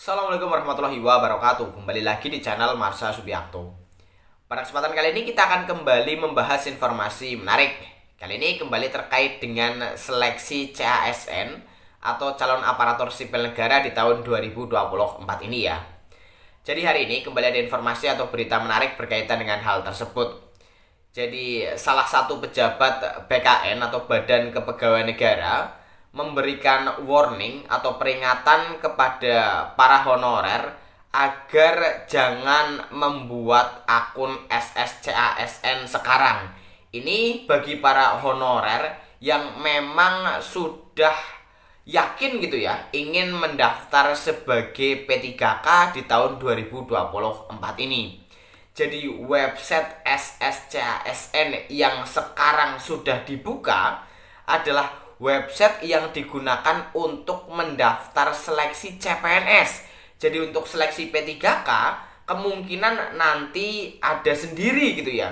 Assalamualaikum warahmatullahi wabarakatuh. Kembali lagi di channel Marsha Subiakto. Pada kesempatan kali ini kita akan kembali membahas informasi menarik. Kali ini kembali terkait dengan seleksi CASN atau calon aparatur sipil negara di tahun 2024 ini ya. Jadi hari ini kembali ada informasi atau berita menarik berkaitan dengan hal tersebut. Jadi salah satu pejabat BKN atau Badan Kepegawaian Negara memberikan warning atau peringatan kepada para honorer agar jangan membuat akun SSCASN sekarang. Ini bagi para honorer yang memang sudah yakin gitu ya ingin mendaftar sebagai P3K di tahun 2024 ini. Jadi website SSCASN yang sekarang sudah dibuka adalah website yang digunakan untuk mendaftar seleksi CPNS. Jadi untuk seleksi P3K kemungkinan nanti ada sendiri gitu ya.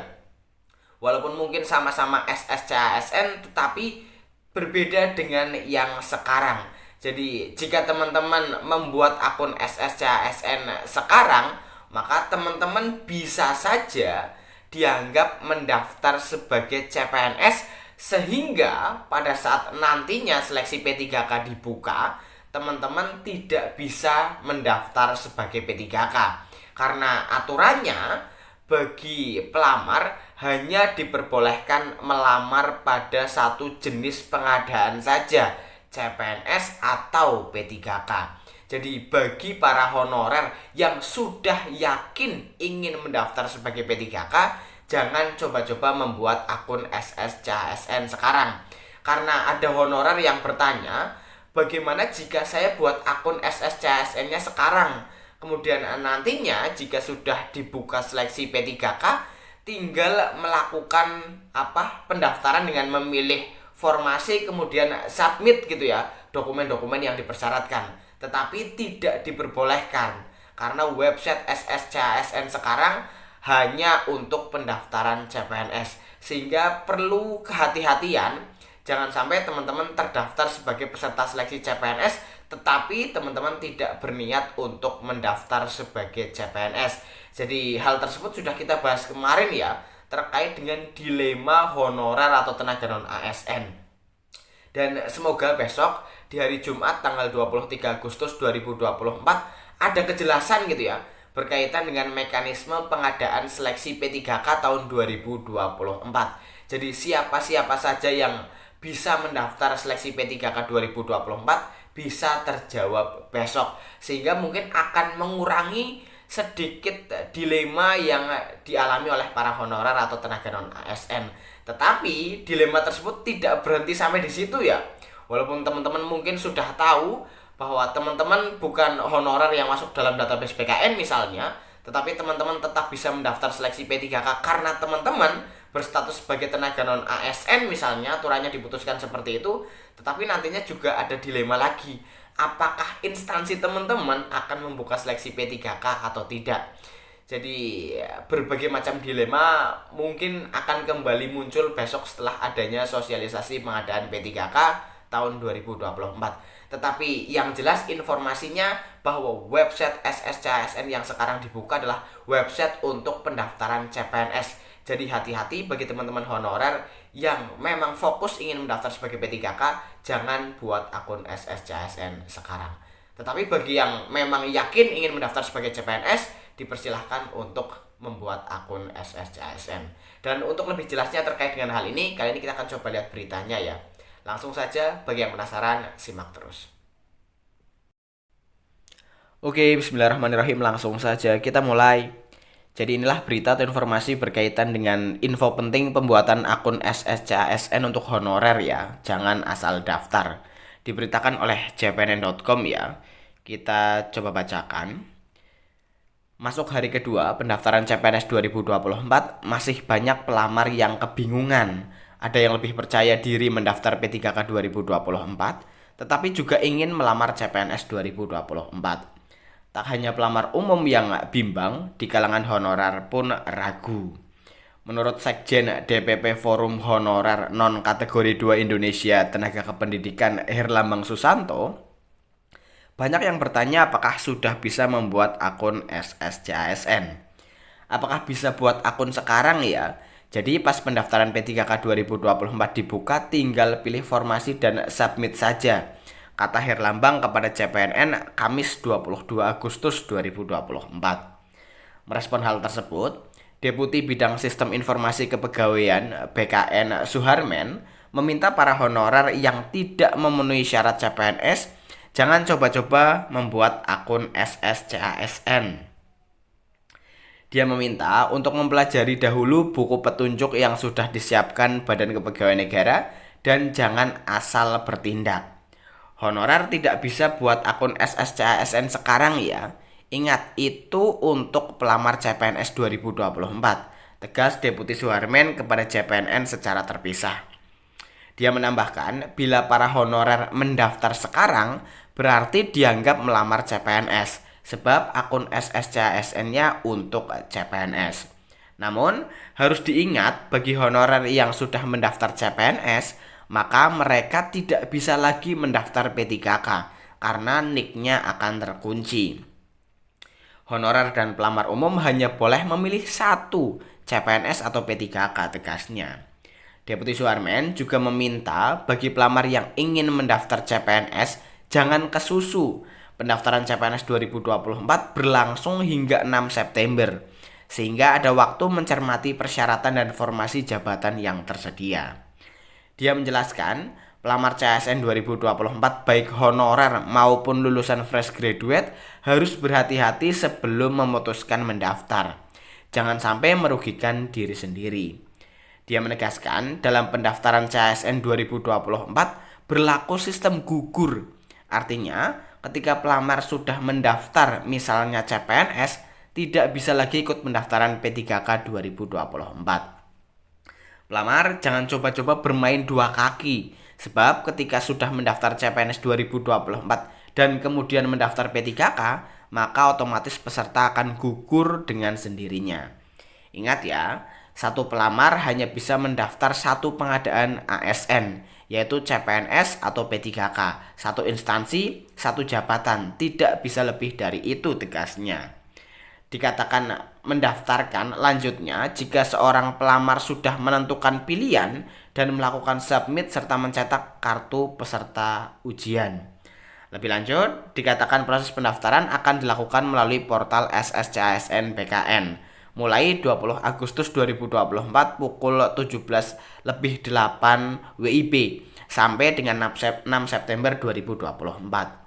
Walaupun mungkin sama-sama SSCASN tetapi berbeda dengan yang sekarang. Jadi jika teman-teman membuat akun SSCASN sekarang, maka teman-teman bisa saja dianggap mendaftar sebagai CPNS sehingga pada saat nantinya seleksi P3K dibuka, teman-teman tidak bisa mendaftar sebagai P3K. Karena aturannya bagi pelamar hanya diperbolehkan melamar pada satu jenis pengadaan saja, CPNS atau P3K. Jadi bagi para honorer yang sudah yakin ingin mendaftar sebagai P3K, jangan coba-coba membuat akun SSCASN sekarang. Karena ada honorer yang bertanya, bagaimana jika saya buat akun SSCASN-nya sekarang? Kemudian nantinya jika sudah dibuka seleksi P3K, tinggal melakukan pendaftaran dengan memilih formasi kemudian submit gitu ya, dokumen-dokumen yang dipersyaratkan. Tetapi tidak diperbolehkan karena website SSCASN sekarang hanya untuk pendaftaran CPNS, sehingga perlu kehati-hatian. Jangan sampai teman-teman terdaftar sebagai peserta seleksi CPNS tetapi teman-teman tidak berniat untuk mendaftar sebagai CPNS. Jadi hal tersebut sudah kita bahas kemarin ya, terkait dengan dilema honorer atau tenaga non ASN. Dan semoga besok di hari Jumat tanggal 23 Agustus 2024 ada kejelasan gitu ya berkaitan dengan mekanisme pengadaan seleksi P3K tahun 2024. Jadi siapa-siapa saja yang bisa mendaftar seleksi P3K 2024 bisa terjawab besok, sehingga mungkin akan mengurangi sedikit dilema yang dialami oleh para honorer atau tenaga non ASN. Tetapi dilema tersebut tidak berhenti sampai di situ ya. Walaupun teman-teman mungkin sudah tahu bahwa teman-teman bukan honorer yang masuk dalam database BKN misalnya, tetapi teman-teman tetap bisa mendaftar seleksi P3K karena teman-teman berstatus sebagai tenaga non ASN misalnya, aturannya diputuskan seperti itu. Tetapi nantinya juga ada dilema lagi, apakah instansi teman-teman akan membuka seleksi P3K atau tidak. Jadi berbagai macam dilema mungkin akan kembali muncul besok setelah adanya sosialisasi pengadaan P3K tahun 2024. Tetapi yang jelas informasinya bahwa website SSCASN yang sekarang dibuka adalah website untuk pendaftaran CPNS. Jadi hati-hati bagi teman-teman honorer yang memang fokus ingin mendaftar sebagai P3K, jangan buat akun SSCASN sekarang. Tetapi bagi yang memang yakin ingin mendaftar sebagai CPNS, dipersilahkan untuk membuat akun SSCASN. Dan untuk lebih jelasnya terkait dengan hal ini, kali ini kita akan coba lihat beritanya ya. Langsung saja, bagi yang penasaran, simak terus. Oke, bismillahirrahmanirrahim, langsung saja kita mulai. Jadi inilah berita atau informasi berkaitan dengan info penting pembuatan akun SSCASN untuk honorer ya. Jangan asal daftar. Diberitakan oleh cpnn.com ya. Kita coba bacakan. Masuk hari kedua pendaftaran CPNS 2024, masih banyak pelamar yang kebingungan. Ada yang lebih percaya diri mendaftar P3K 2024, tetapi juga ingin melamar CPNS 2024. Tak hanya pelamar umum yang bimbang, di kalangan honorer pun ragu. Menurut Sekjen DPP Forum Honorer Non Kategori 2 Indonesia Tenaga Kependidikan Herlambang Susanto, Banyak yang bertanya apakah sudah bisa membuat akun SSCASN. Apakah bisa buat akun sekarang ya? Jadi pas pendaftaran P3K 2024 dibuka, tinggal pilih formasi dan submit saja, kata Herlambang kepada CPNN Kamis 22 Agustus 2024. Merespon hal tersebut, Deputi Bidang Sistem Informasi Kepegawaian BKN Suharmen meminta para honorer yang tidak memenuhi syarat CPNS jangan coba-coba membuat akun SSCASN. Dia meminta untuk mempelajari dahulu buku petunjuk yang sudah disiapkan Badan Kepegawaian Negara dan jangan asal bertindak. Honorer tidak bisa buat akun SSCASN sekarang ya. Ingat, itu untuk pelamar CPNS 2024, tegas Deputi Suharmen kepada CPNN secara terpisah. Dia menambahkan, bila para honorer mendaftar sekarang, berarti dianggap melamar CPNS, sebab akun SSCASN-nya untuk CPNS. Namun, harus diingat bagi honorer yang sudah mendaftar CPNS, maka mereka tidak bisa lagi mendaftar P3K karena nick-nya akan terkunci. Honorer dan pelamar umum hanya boleh memilih satu, CPNS atau P3K, tegasnya. Deputi Suharmen juga meminta bagi pelamar yang ingin mendaftar CPNS jangan kesusu. Pendaftaran CPNS 2024 berlangsung hingga 6 September, sehingga ada waktu mencermati persyaratan dan formasi jabatan yang tersedia. Dia menjelaskan, pelamar CASN 2024 baik honorer maupun lulusan fresh graduate harus berhati-hati sebelum memutuskan mendaftar. Jangan sampai merugikan diri sendiri. Dia menegaskan, dalam pendaftaran CASN 2024 berlaku sistem gugur. Artinya, ketika pelamar sudah mendaftar misalnya CPNS, tidak bisa lagi ikut pendaftaran P3K 2024. Pelamar jangan coba-coba bermain dua kaki, sebab ketika sudah mendaftar CPNS 2024 dan kemudian mendaftar P3K, maka otomatis peserta akan gugur dengan sendirinya. Ingat ya, satu pelamar hanya bisa mendaftar satu pengadaan ASN, yaitu CPNS atau P3K, satu instansi, satu jabatan, tidak bisa lebih dari itu, tegasnya. Dikatakan mendaftarkan lanjutnya jika seorang pelamar sudah menentukan pilihan dan melakukan submit serta mencetak kartu peserta ujian. Lebih lanjut, dikatakan proses pendaftaran akan dilakukan melalui portal SSCASN BKN mulai 20 Agustus 2024 pukul 17:08 WIB sampai dengan 6 September 2024.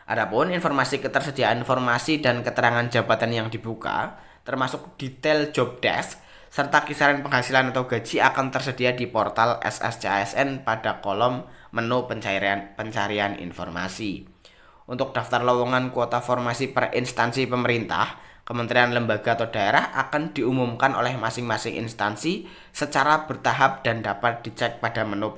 Adapun informasi ketersediaan informasi dan keterangan jabatan yang dibuka, termasuk detail job desk, serta kisaran penghasilan atau gaji akan tersedia di portal SSCASN pada kolom menu pencarian informasi. Untuk daftar lowongan kuota formasi per instansi pemerintah, kementerian, lembaga, atau daerah akan diumumkan oleh masing-masing instansi secara bertahap dan dapat dicek pada menu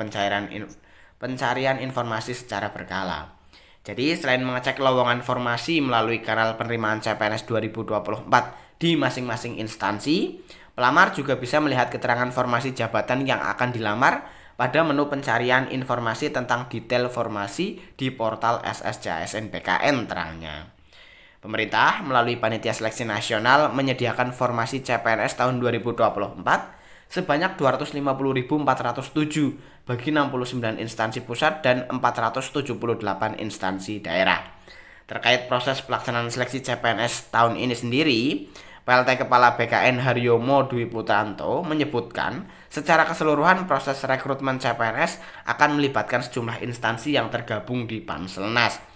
pencarian informasi secara berkala. Jadi selain mengecek lowongan formasi melalui kanal penerimaan CPNS 2024 di masing-masing instansi, pelamar juga bisa melihat keterangan formasi jabatan yang akan dilamar pada menu pencarian informasi tentang detail formasi di portal SSCASN BKN, terangnya. Pemerintah melalui Panitia Seleksi Nasional menyediakan formasi CPNS tahun 2024 sebanyak 250.407 bagi 69 instansi pusat dan 478 instansi daerah. Terkait proses pelaksanaan seleksi CPNS tahun ini sendiri, PLT Kepala BKN Haryomo Dwi Putranto menyebutkan secara keseluruhan proses rekrutmen CPNS akan melibatkan sejumlah instansi yang tergabung di Panselnas,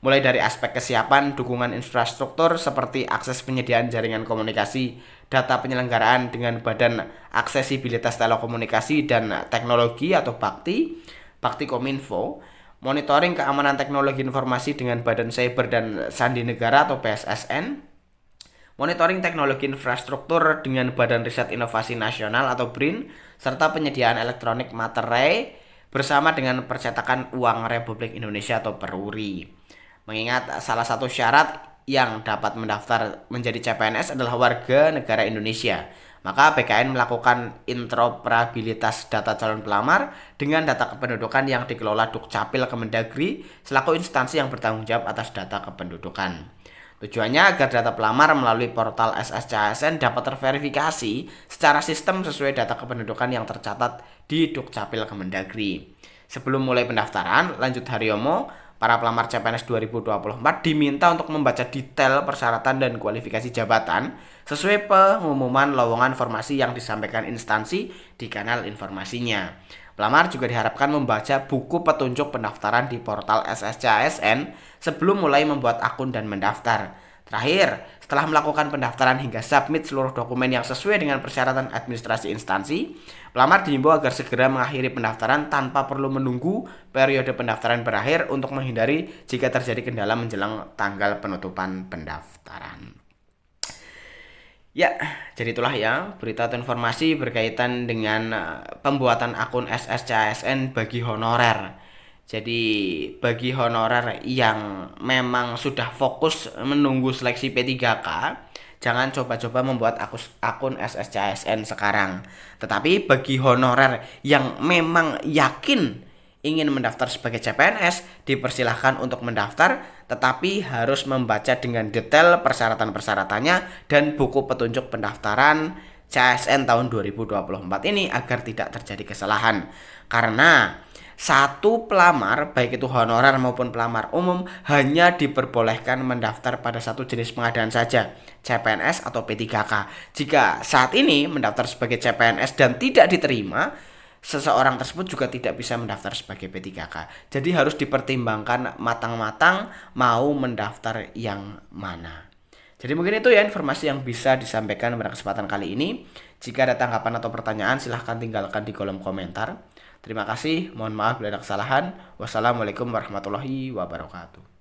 mulai dari aspek kesiapan, dukungan infrastruktur seperti akses penyediaan jaringan komunikasi, data penyelenggaraan dengan Badan Aksesibilitas Telekomunikasi dan Teknologi atau Bakti Kominfo, monitoring keamanan teknologi informasi dengan Badan Cyber dan Sandi Negara atau BSSN, monitoring teknologi infrastruktur dengan Badan Riset Inovasi Nasional atau BRIN, serta penyediaan elektronik materai bersama dengan percetakan uang Republik Indonesia atau Peruri. Mengingat salah satu syarat yang dapat mendaftar menjadi CPNS adalah warga negara Indonesia, Maka BKN melakukan interoperabilitas data calon pelamar dengan data kependudukan yang dikelola Dukcapil Kemendagri selaku instansi yang bertanggung jawab atas data kependudukan. Tujuannya agar data pelamar melalui portal SSCASN dapat terverifikasi secara sistem sesuai data kependudukan yang tercatat di Dukcapil Kemendagri. Sebelum mulai pendaftaran, lanjut Haryomo, para pelamar CPNS 2024 diminta untuk membaca detail persyaratan dan kualifikasi jabatan sesuai pengumuman lowongan formasi yang disampaikan instansi di kanal informasinya. Pelamar juga diharapkan membaca buku petunjuk pendaftaran di portal SSCASN sebelum mulai membuat akun dan mendaftar. Terakhir, setelah melakukan pendaftaran hingga submit seluruh dokumen yang sesuai dengan persyaratan administrasi instansi, pelamar diimbau agar segera mengakhiri pendaftaran tanpa perlu menunggu periode pendaftaran berakhir untuk menghindari jika terjadi kendala menjelang tanggal penutupan pendaftaran. Ya, jadi itulah ya berita atau informasi berkaitan dengan pembuatan akun SSCASN bagi honorer. Jadi bagi honorer yang memang sudah fokus menunggu seleksi P3K, jangan coba-coba membuat akun SSCASN sekarang. Tetapi bagi honorer yang memang yakin ingin mendaftar sebagai CPNS, dipersilahkan untuk mendaftar, tetapi harus membaca dengan detail persyaratan-persyaratannya dan buku petunjuk pendaftaran CASN tahun 2024 ini agar tidak terjadi kesalahan. Karena satu pelamar, baik itu honorer maupun pelamar umum, hanya diperbolehkan mendaftar pada satu jenis pengadaan saja, CPNS atau P3K. Jika saat ini mendaftar sebagai CPNS dan tidak diterima, seseorang tersebut juga tidak bisa mendaftar sebagai P3K. Jadi harus dipertimbangkan matang-matang mau mendaftar yang mana. Jadi mungkin itu ya informasi yang bisa disampaikan pada kesempatan kali ini. Jika ada tanggapan atau pertanyaan silahkan tinggalkan di kolom komentar. Terima kasih, mohon maaf bila ada kesalahan. Wassalamualaikum warahmatullahi wabarakatuh.